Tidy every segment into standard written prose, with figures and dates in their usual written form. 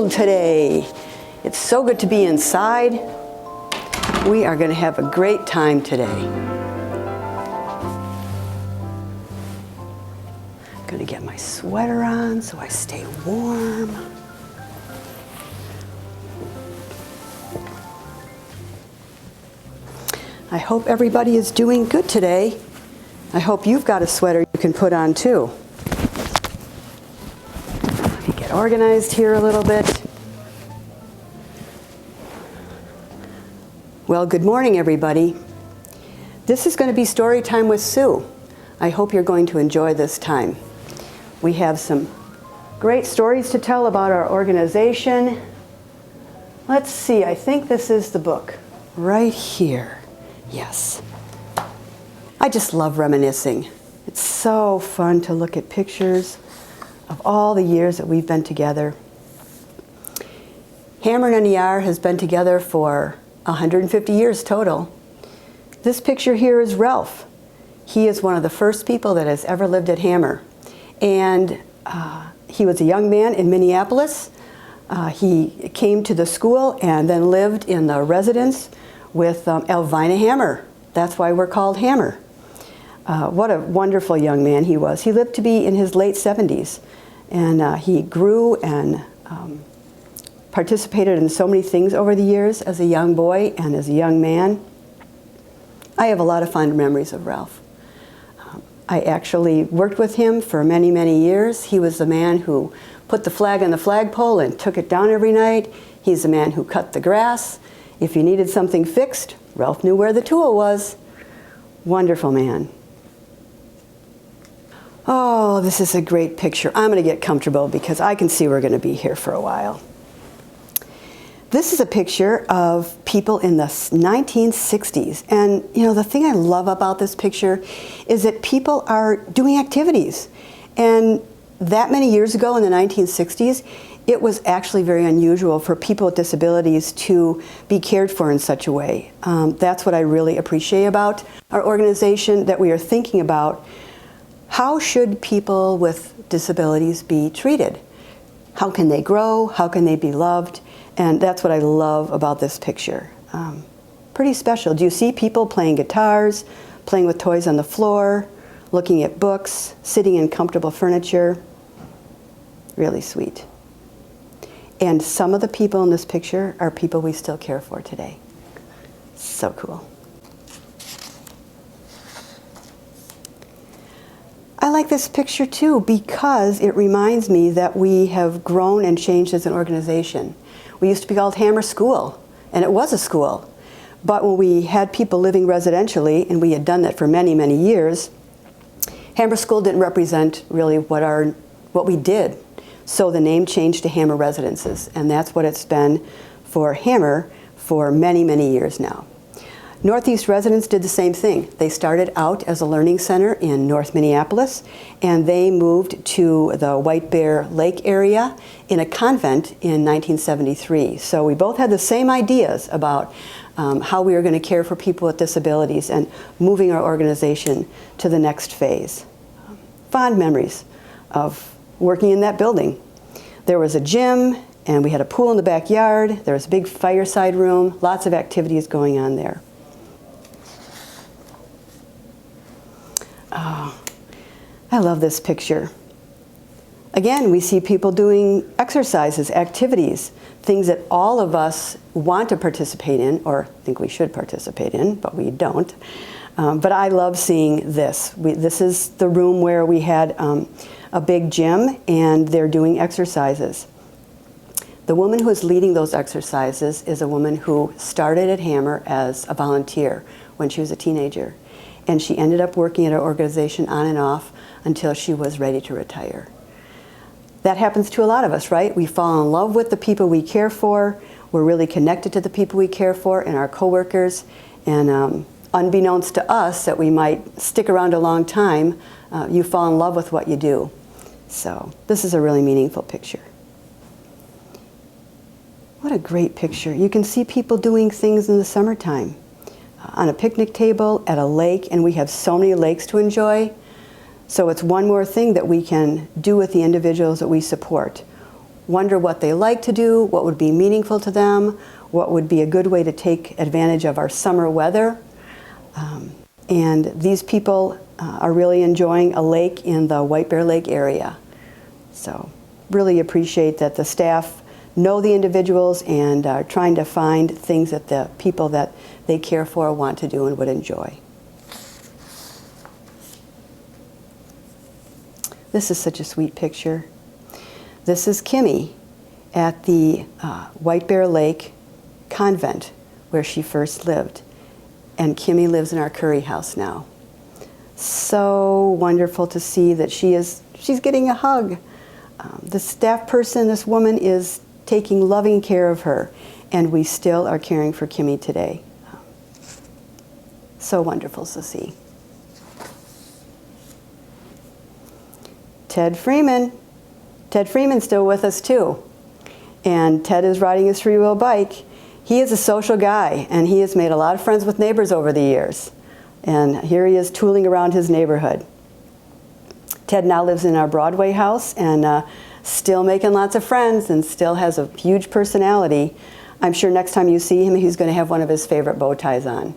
cold today. It's so good to be inside. We are going to have a great time today. I'm going to get my sweater on so I stay warm. I hope everybody is doing good today. I hope you've got a sweater you can put on too. Let me get organized here a little bit. Well, good morning, everybody. This is going to be Story Time with Sue. I hope you're going to enjoy this time. We have some great stories to tell about our organization. Let's see, I think this is the book right here. Yes. I just love reminiscing. It's so fun to look at pictures of all the years that we've been together. Hammer and NER has been together for 150 years total. This picture here is Ralph. He is one of the first people that has ever lived at Hammer. And he was a young man in Minneapolis. He came to the school and then lived in the residence with Elvina Hammer. That's why we're called Hammer. What a wonderful young man he was. He lived to be in his late 70s. And he grew and participated in so many things over the years as a young boy and as a young man. I have a lot of fond memories of Ralph. I actually worked with him for many, many years. He was the man who put the flag on the flagpole and took it down every night. He's the man who cut the grass. If you needed something fixed, Ralph knew where the tool was. Wonderful man. Oh, this is a great picture. I'm going to get comfortable because I can see we're going to be here for a while. This is a picture of people in the 1960s. And, you know, the thing I love about this picture is that people are doing activities. And that many years ago in the 1960s, it was actually very unusual for people with disabilities to be cared for in such a way. That's what I really appreciate about our organization, that we are thinking about how should people with disabilities be treated? How can they grow? How can they be loved? And that's what I love about this picture. Pretty special. Do you see people playing guitars, playing with toys on the floor, looking at books, sitting in comfortable furniture? Really sweet. And some of the people in this picture are people we still care for today. So cool. I like this picture too because it reminds me that we have grown and changed as an organization. We used to be called Hammer School, and it was a school. But when we had people living residentially, and we had done that for many, many years, Hammer School didn't represent really what we did. So the name changed to Hammer Residences, and that's what it's been for Hammer for many, many years now. Northeast Residents did the same thing. They started out as a learning center in North Minneapolis, and they moved to the White Bear Lake area in a convent in 1973. So we both had the same ideas about how we were going to care for people with disabilities and moving our organization to the next phase. Fond memories of working in that building. There was a gym, and we had a pool in the backyard. There was a big fireside room, lots of activities going on there. Oh, I love this picture. Again, we see people doing exercises, activities, things that all of us want to participate in, or think we should participate in, but we don't. But I love seeing this. This is the room where we had a big gym, and they're doing exercises. The woman who is leading those exercises is a woman who started at Hammer as a volunteer when she was a teenager. And she ended up working at our organization on and off until she was ready to retire. That happens to a lot of us, right? We fall in love with the people we care for. We're really connected to the people we care for and our coworkers. And unbeknownst to us that we might stick around a long time, you fall in love with what you do. So this is a really meaningful picture. What a great picture. You can see people doing things in the summertime. On a picnic table, at a lake, and we have so many lakes to enjoy. So it's one more thing that we can do with the individuals that we support. wonder what they like to do, what would be meaningful to them, what would be a good way to take advantage of our summer weather. And these people are really enjoying a lake in the White Bear Lake area. So really appreciate that the staff know the individuals and are trying to find things that the people that they care for want to do and would enjoy. This is such a sweet picture. This is Kimmy at the White Bear Lake convent where she first lived. And Kimmy lives in our Curry house now. So wonderful to see that she's getting a hug. The staff person, this woman, is taking loving care of her, and we still are caring for Kimmy today. So wonderful to see. Ted Freeman. Ted Freeman's still with us too. And Ted is riding his three-wheel bike. He is a social guy, and he has made a lot of friends with neighbors over the years. And here he is tooling around his neighborhood. Ted now lives in our Broadway house and still making lots of friends and still has a huge personality. I'm sure next time you see him, he's going to have one of his favorite bow ties on.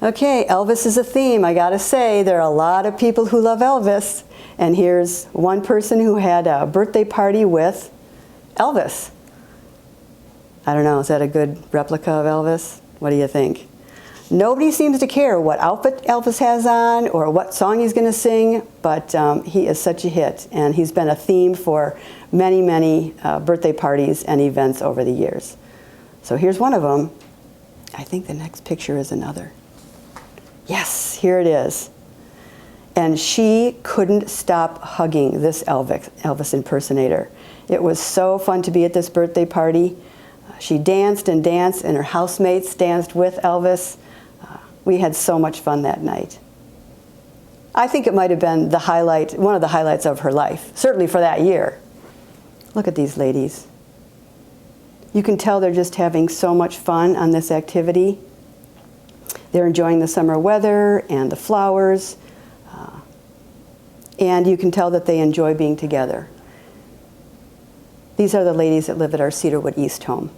Okay, Elvis is a theme. I gotta say, there are a lot of people who love Elvis. And here's one person who had a birthday party with Elvis. I don't know, is that a good replica of Elvis? What do you think? Nobody seems to care what outfit Elvis has on or what song he's going to sing, but he is such a hit, and he's been a theme for many, many birthday parties and events over the years. So here's one of them. I think the next picture is another. Yes, here it is. And she couldn't stop hugging this Elvis impersonator. It was so fun to be at this birthday party. She danced and danced, and her housemates danced with Elvis. We had so much fun that night. I think it might have been the highlight, one of the highlights of her life, certainly for that year. Look at these ladies. You can tell they're just having so much fun on this activity. They're enjoying the summer weather and the flowers, and you can tell that they enjoy being together. These are the ladies that live at our Cedarwood East home.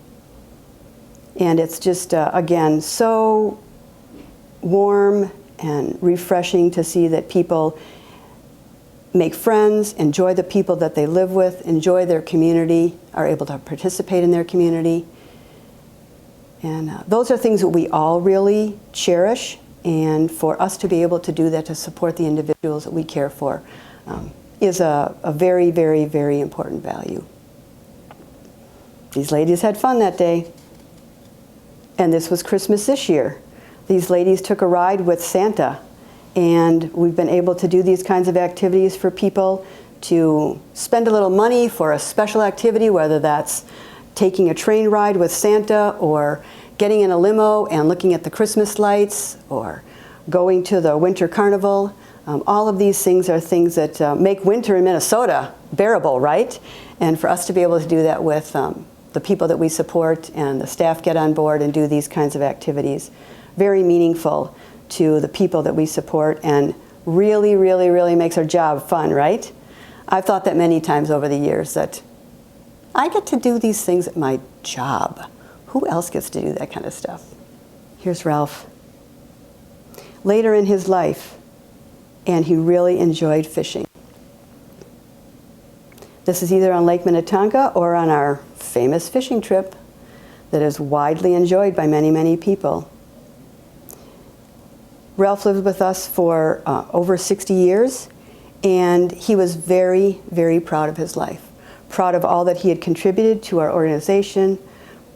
And it's just, again, so warm and refreshing to see that people make friends, enjoy the people that they live with, enjoy their community, are able to participate in their community. And those are things that we all really cherish, and for us to be able to do that to support the individuals that we care for is a very, very, very important value. These ladies had fun that day. And this was Christmas this year. These ladies took a ride with Santa, and we've been able to do these kinds of activities for people to spend a little money for a special activity, whether that's taking a train ride with Santa or getting in a limo and looking at the Christmas lights or going to the winter carnival. All of these things are things that make winter in Minnesota bearable, right? And for us to be able to do that with the people that we support and the staff get on board and do these kinds of activities, very meaningful to the people that we support and really, really, really makes our job fun, right? I've thought that many times over the years that I get to do these things at my job. Who else gets to do that kind of stuff? Here's Ralph. Later in his life, and he really enjoyed fishing. This is either on Lake Minnetonka or on our famous fishing trip that is widely enjoyed by many, many people. Ralph lived with us for over 60 years, and he was very, very proud of his life. Proud of all that he had contributed to our organization,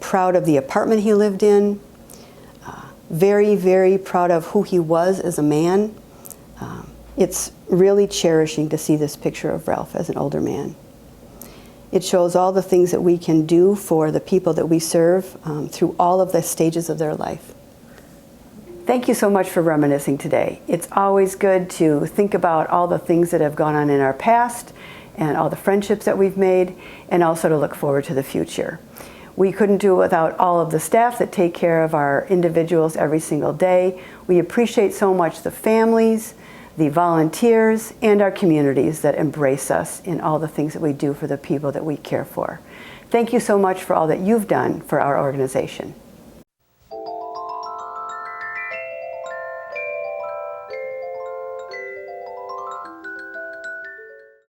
proud of the apartment he lived in, very, very proud of who he was as a man. It's really cherishing to see this picture of Ralph as an older man. It shows all the things that we can do for the people that we serve through all of the stages of their life. Thank you so much for reminiscing today. It's always good to think about all the things that have gone on in our past and all the friendships that we've made, and also to look forward to the future. We couldn't do it without all of the staff that take care of our individuals every single day. We appreciate so much the families, the volunteers, and our communities that embrace us in all the things that we do for the people that we care for. Thank you so much for all that you've done for our organization.